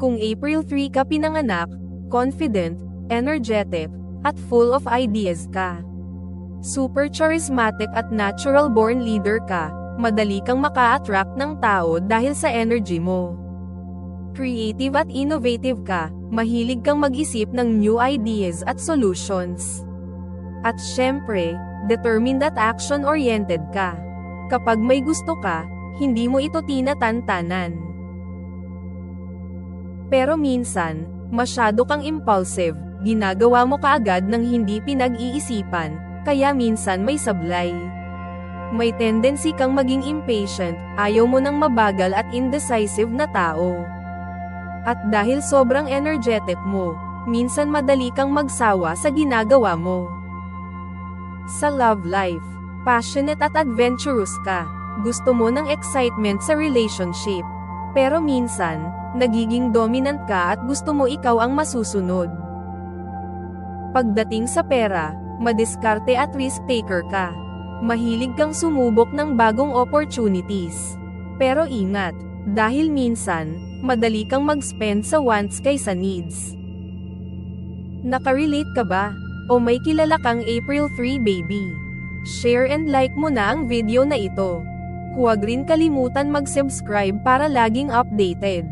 Kung April 3 ka pinanganak, confident, energetic, at full of ideas ka. Super charismatic at natural-born leader ka, madali kang maka-attract ng tao dahil sa energy mo. Creative at innovative ka, mahilig kang mag-isip ng new ideas at solutions. At syempre, determined at action-oriented ka. Kapag may gusto ka, hindi mo ito tinatantanan. Pero minsan, masyado kang impulsive, ginagawa mo kaagad ng hindi pinag-iisipan, kaya minsan may sablay. May tendency kang maging impatient, ayaw mo ng mabagal at indecisive na tao. At dahil sobrang energetic mo, minsan madali kang magsawa sa ginagawa mo. Sa love life, passionate at adventurous ka, gusto mo ng excitement sa relationship. Pero minsan, nagiging dominant ka at gusto mo ikaw ang masusunod. Pagdating sa pera, madiskarte at risk-taker ka. Mahilig kang sumubok ng bagong opportunities. Pero ingat, dahil minsan, madali kang mag-spend sa wants kaysa needs. Nakarelate ka ba? O may kilala kang April 3 baby? Share and like mo na ang video na ito. Huwag rin kalimutan mag-subscribe para laging updated.